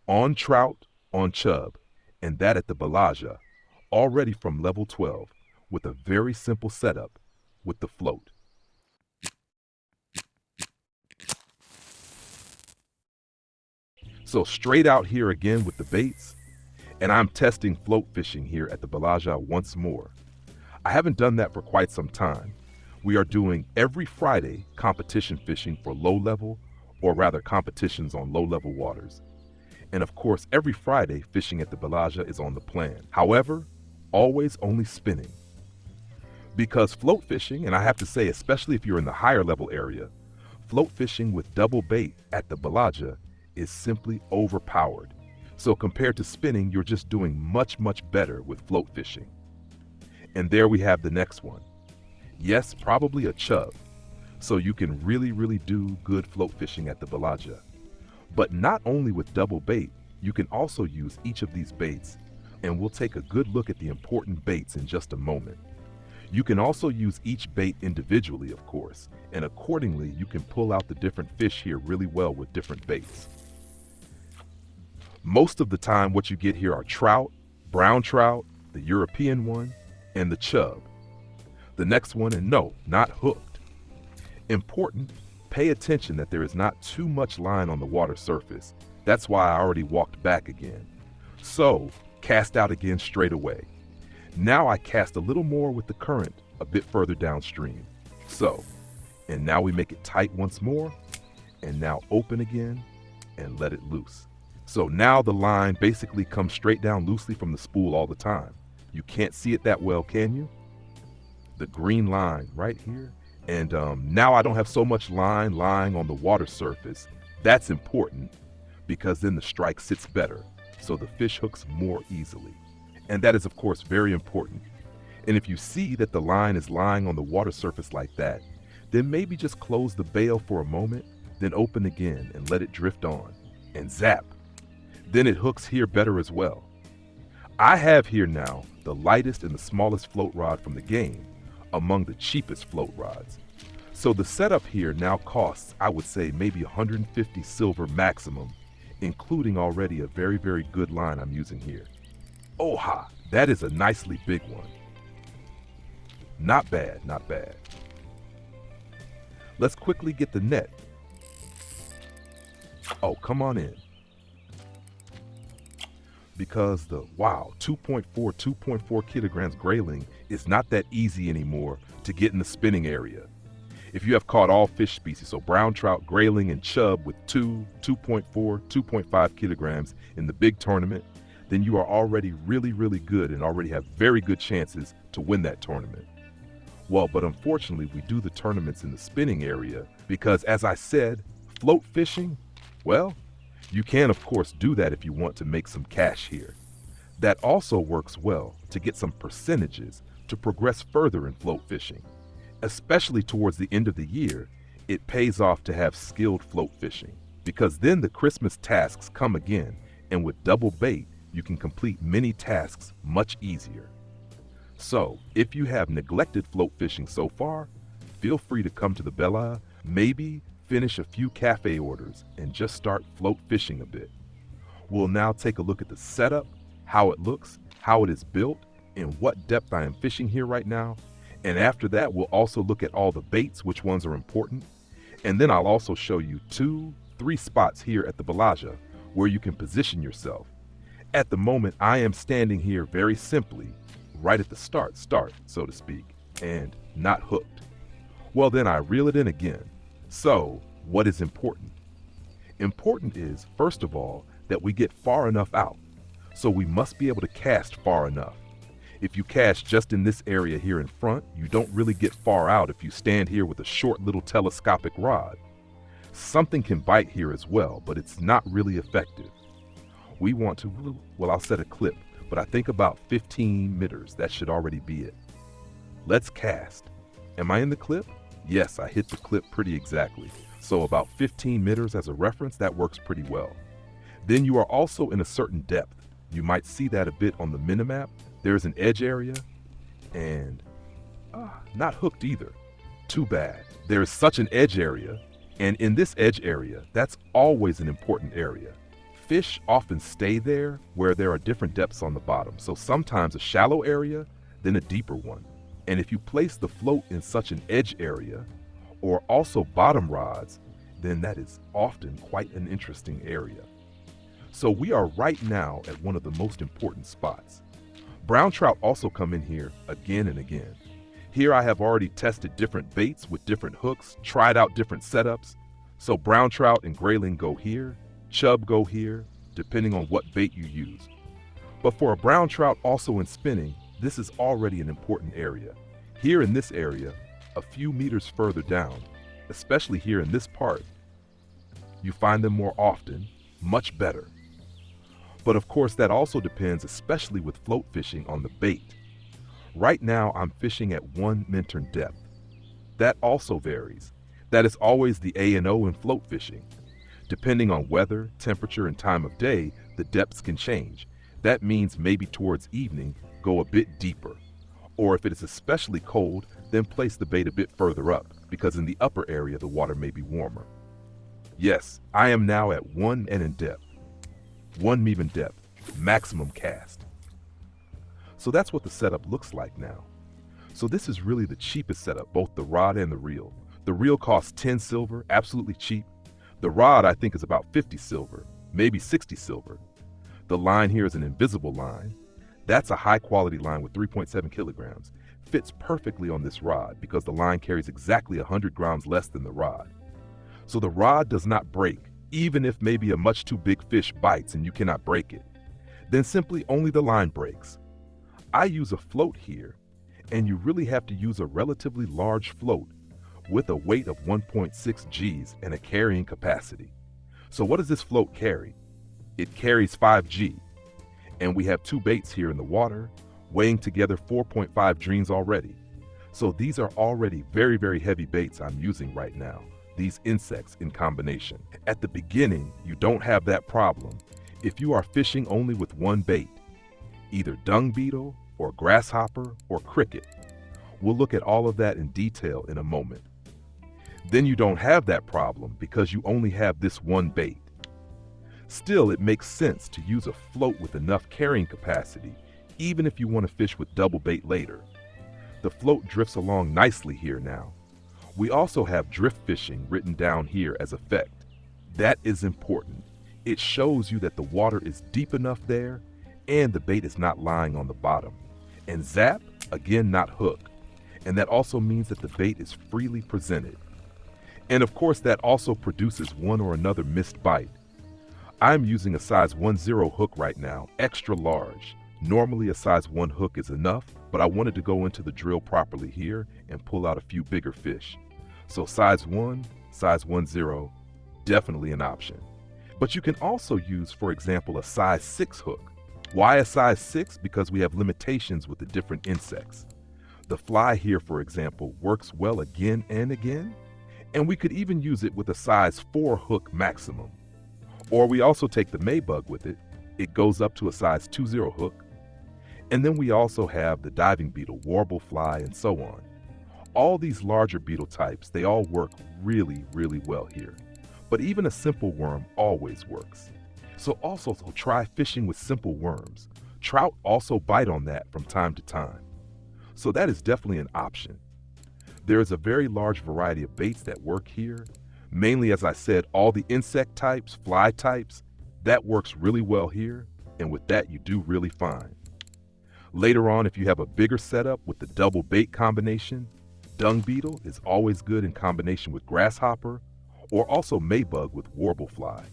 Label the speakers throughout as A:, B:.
A: On trout, on chub, and that at the Belaja, already from level 12, with a very simple setup with the float. So straight out here again with the baits, and I'm testing float fishing here at the Belaja once more. I haven't done that for quite some time. We are doing every Friday competition fishing for low level, or rather competitions on low level waters. And of course, every Friday fishing at the Belaja is on the plan. However, always only spinning. Because float fishing, and I have to say, especially if you're in the higher level area, float fishing with double bait at the Belaja is simply overpowered. So compared to spinning, you're just doing much, much better with float fishing. And there we have the next one. Yes, probably a chub. So you can really do good float fishing at the Belaja. But not only with double bait, you can also use each of these baits, and we'll take a good look at the important baits in just a moment. You can also use each bait individually, of course, and accordingly you can pull out the different fish here really well with different baits. Most of the time what you get here are trout, brown trout, the European one, and the chub. The next one, and no, not hooked. Important, pay attention that there is not too much line on the water surface. That's why I already walked back again. So, cast out again straight away. Now I cast a little more with the current a bit further downstream. So, and now we make it tight once more, and now open again and let it loose. So now the line basically comes straight down loosely from the spool all the time. You can't see it that well, can you? The green line right here. And now I don't have so much line lying on the water surface. That's important because then the strike sits better, so the fish hooks more easily. And that is of course very important. And if you see that the line is lying on the water surface like that, then maybe just close the bail for a moment, then open again and let it drift on, and zap. Then it hooks here better as well. I have here now the lightest and the smallest float rod from the game, among the cheapest float rods. So the setup here now costs, I would say, maybe 150 silver maximum, including already a very good line I'm using here. Oha, that is a nicely big one. Not bad, not bad. Let's quickly get the net. Oh, come on in. Because the, wow, 2.4 kilograms grayling is not that easy anymore to get in the spinning area. If you have caught all fish species, so brown trout, grayling, and chub with 2.4, 2.5 kilograms in the big tournament, then you are already really good and already have very good chances to win that tournament. Well, but unfortunately we do the tournaments in the spinning area because, as I said, float fishing, well, you can of course do that if you want to make some cash here. That also works well to get some percentages to progress further in float fishing. Especially towards the end of the year, it pays off to have skilled float fishing because then the Christmas tasks come again, and with double bait, you can complete many tasks much easier. So, if you have neglected float fishing so far, feel free to come to the Belaya, maybe finish a few café orders and just start float fishing a bit. We'll now take a look at the setup, how it looks, how it is built, and what depth I am fishing here right now. And after that, we'll also look at all the baits, which ones are important. And then I'll also show you 2-3 spots here at the Belaja where you can position yourself. At the moment, I am standing here very simply, right at the start, so to speak, and not hooked. Well, then I reel it in again. So, what is important? Important is, first of all, that we get far enough out. So we must be able to cast far enough. If you cast just in this area here in front, you don't really get far out if you stand here with a short little telescopic rod. Something can bite here as well, but it's not really effective. We want to, well, I'll set a clip, but I think about 15 meters, that should already be it. Let's cast. Am I in the clip? Yes, I hit the clip pretty exactly. So about 15 meters as a reference, that works pretty well. Then you are also in a certain depth. You might see that a bit on the minimap. There's an edge area, and not hooked either. Too bad. There is such an edge area, and in this edge area, that's always an important area. Fish often stay there where there are different depths on the bottom, so sometimes a shallow area, then a deeper one. And if you place the float in such an edge area, or also bottom rods, then that is often quite an interesting area. So we are right now at one of the most important spots. Brown trout also come in here again and again. Here I have already tested different baits with different hooks, tried out different setups. So brown trout and grayling go here, chub go here, depending on what bait you use. But for a brown trout also in spinning, this is already an important area. Here in this area, a few meters further down, especially here in this part, you find them more often, much better. But of course that also depends, especially with float fishing, on the bait. Right now I'm fishing at 1 Minturn depth. That also varies. That is always the A&O in float fishing. Depending on weather, temperature, and time of day, the depths can change. That means maybe towards evening, go a bit deeper. Or if it is especially cold, then place the bait a bit further up, because in the upper area the water may be warmer. Yes, I am now at 1 and in depth. 1 meven depth, maximum cast. So that's what the setup looks like now. So this is really the cheapest setup, both the rod and the reel. The reel costs 10 silver, absolutely cheap. The rod I think is about 50 silver, maybe 60 silver. The line here is an invisible line. That's a high quality line with 3.7 kilograms. Fits perfectly on this rod because the line carries exactly 100 grams less than the rod. So the rod does not break, even if maybe a much too big fish bites and you cannot break it. Then simply only the line breaks. I use a float here, and you really have to use a relatively large float with a weight of 1.6 Gs and a carrying capacity. So what does this float carry? It carries 5 G, and we have 2 baits here in the water, weighing together 4.5 dreams already. So these are already very, very heavy baits I'm using right now, these insects in combination. At the beginning, you don't have that problem if you are fishing only with one bait, either dung beetle or grasshopper or cricket. We'll look at all of that in detail in a moment. Then you don't have that problem because you only have this one bait. Still, it makes sense to use a float with enough carrying capacity, even if you want to fish with double bait later. The float drifts along nicely here now. We also have drift fishing written down here as effect. That is important. It shows you that the water is deep enough there and the bait is not lying on the bottom. And zap, again, not hook. And that also means that the bait is freely presented. And of course that also produces one or another missed bite. I'm using a size 1/0 hook right now, extra large. Normally a size 1 hook is enough, but I wanted to go into the drill properly here and pull out a few bigger fish. So size 1, size 1/0, definitely an option. But you can also use, for example, a size 6 hook. Why a size 6? Because we have limitations with the different insects. The fly here, for example, works well again and again, and we could even use it with a size 4 hook maximum. Or we also take the maybug with it. It goes up to a size 2/0 hook. And then we also have the diving beetle, warble fly, and so on. All these larger beetle types, they all work really, really well here. But even a simple worm always works. So try fishing with simple worms. Trout also bite on that from time to time. So that is definitely an option. There is a very large variety of baits that work here. Mainly, as I said, all the insect types, fly types, that works really well here. And with that, you do really fine. Later on, if you have a bigger setup with the double bait combination, dung beetle is always good in combination with grasshopper, or also maybug with warble fly.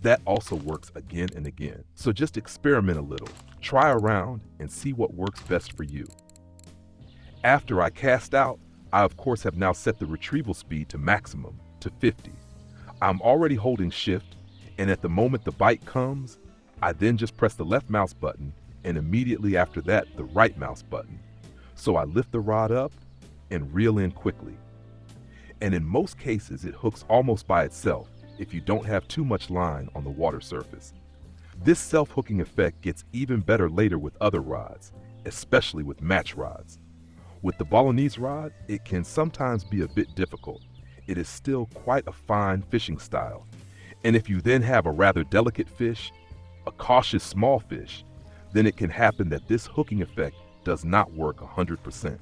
A: That also works again and again. So just experiment a little, try around, and see what works best for you. After I cast out, I of course have now set the retrieval speed to maximum, to 50. I'm already holding shift, and at the moment the bite comes, I then just press the left mouse button, and immediately after that, the right mouse button. So I lift the rod up and reel in quickly. And in most cases, it hooks almost by itself if you don't have too much line on the water surface. This self-hooking effect gets even better later with other rods, especially with match rods. With the Bolognese rod, it can sometimes be a bit difficult. It is still quite a fine fishing style, And if you then have a rather delicate fish, a cautious small fish, then it can happen that this hooking effect does not work 100%.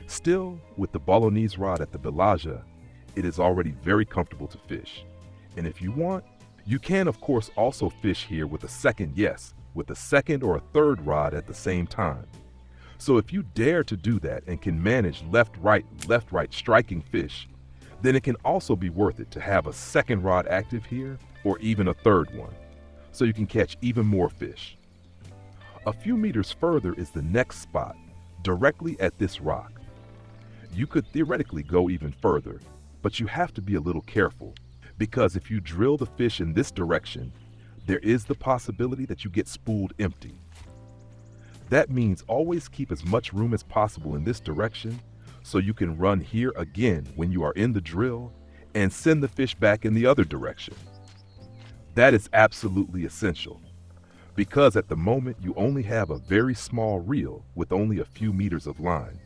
A: Still, with the Bolognese rod at the Belaja, it is already very comfortable to fish. And if you want, you can of course also fish here with a second or a third rod at the same time. So if you dare to do that and can manage left, right striking fish, then it can also be worth it to have a second rod active here or even a third one, so you can catch even more fish. A few meters further is the next spot, directly at this rock. You could theoretically go even further, but you have to be a little careful, because if you drill the fish in this direction, there is the possibility that you get spooled empty. That means always keep as much room as possible in this direction so you can run here again when you are in the drill and send the fish back in the other direction. That is absolutely essential, because at the moment you only have a very small reel with only a few meters of line.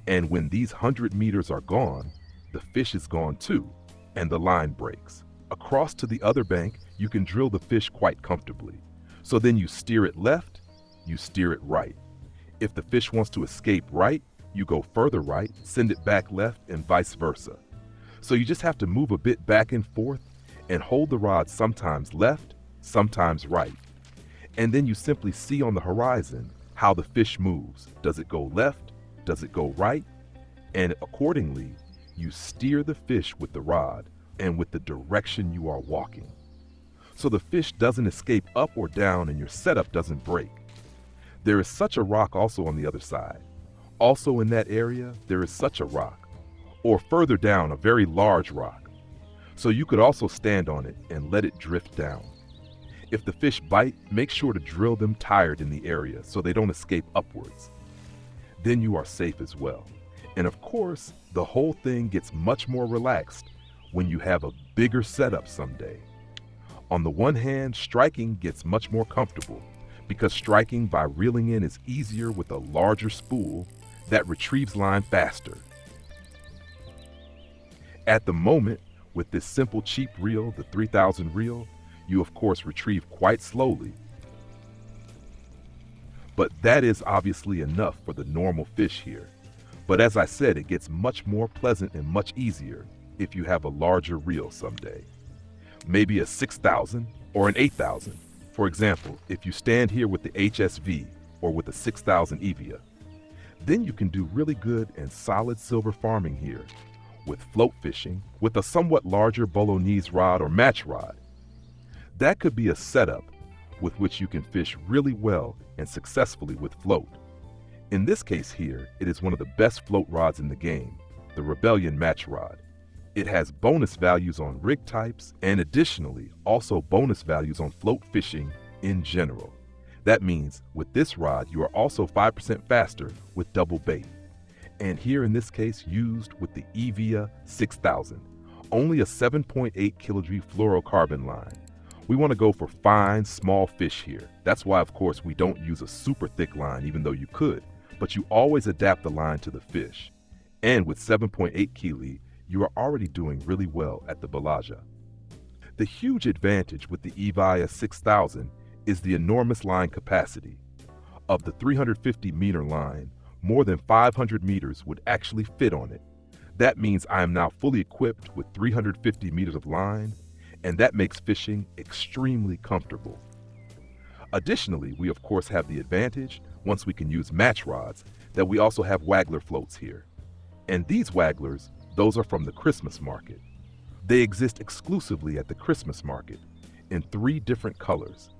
A: And when these 100 meters are gone, the fish is gone too, and the line breaks. Across to the other bank, you can drill the fish quite comfortably. So then you steer it left, you steer it right. If the fish wants to escape right, you go further right, send it back left, and vice versa. So you just have to move a bit back and forth and hold the rod sometimes left, sometimes right. And then you simply see on the horizon how the fish moves. Does it go left? Does it go right? And accordingly, you steer the fish with the rod and with the direction you are walking, so the fish doesn't escape up or down and your setup doesn't break. There is such a rock also on the other side. Also in that area, there is such a rock, or further down, a very large rock. So you could also stand on it and let it drift down. If the fish bite, make sure to drill them tired in the area so they don't escape upwards. Then you are safe as well. And of course, the whole thing gets much more relaxed when you have a bigger setup someday. On the one hand, striking gets much more comfortable because striking by reeling in is easier with a larger spool that retrieves line faster. At the moment, with this simple cheap reel, the 3000 reel, you of course retrieve quite slowly. But that is obviously enough for the normal fish here. But as I said, it gets much more pleasant and much easier if you have a larger reel someday. Maybe a 6000 or an 8000. For example, if you stand here with the HSV or with a 6000 Evia, then you can do really good and solid silver farming here with float fishing with a somewhat larger Bolognese rod or match rod. That could be a setup with which you can fish really well and successfully with float. In this case here, it is one of the best float rods in the game, the Rebellion match rod. It has bonus values on rig types and additionally also bonus values on float fishing in general. That means with this rod you are also 5% faster with double bait. And here in this case used with the Evia 6000, only a 7.8 kg fluorocarbon line. We want to go for fine, small fish here. That's why of course we don't use a super thick line even though you could, but you always adapt the line to the fish. And with 7.8 kg, you are already doing really well at the Belaja. The huge advantage with the Evia 6000 is the enormous line capacity. Of the 350 meter line, more than 500 meters would actually fit on it. That means I am now fully equipped with 350 meters of line, and that makes fishing extremely comfortable. Additionally, we of course have the advantage, once we can use match rods, that we also have waggler floats here. And these wagglers, those are from the Christmas market. They exist exclusively at the Christmas market in 3 different colors.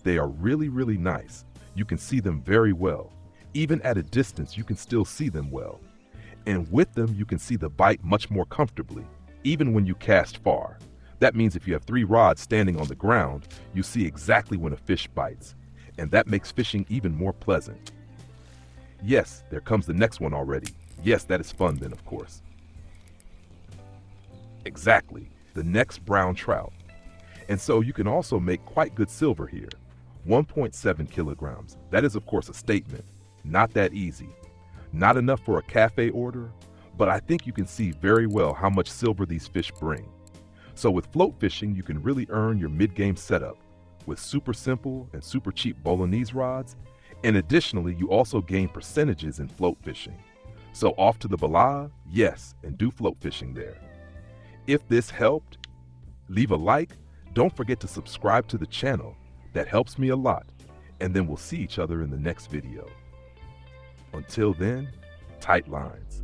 A: They are really, really nice. You can see them very well. Even at a distance, you can still see them well. And with them, you can see the bite much more comfortably, even when you cast far. That means if you have 3 rods standing on the ground, you see exactly when a fish bites. And that makes fishing even more pleasant. Yes, there comes the next one already. Yes, that is fun then, of course. Exactly, the next brown trout. And so you can also make quite good silver here. 1.7 kilograms. That is of course a statement. Not that easy. Not enough for a cafe order, but I think you can see very well how much silver these fish bring. So with float fishing, you can really earn your mid-game setup with super simple and super cheap Bolognese rods, and additionally, you also gain percentages in float fishing. So off to the Belaya, yes, and do float fishing there. If this helped, leave a like. Don't forget to subscribe to the channel. That helps me a lot. And then we'll see each other in the next video. Until then, tight lines.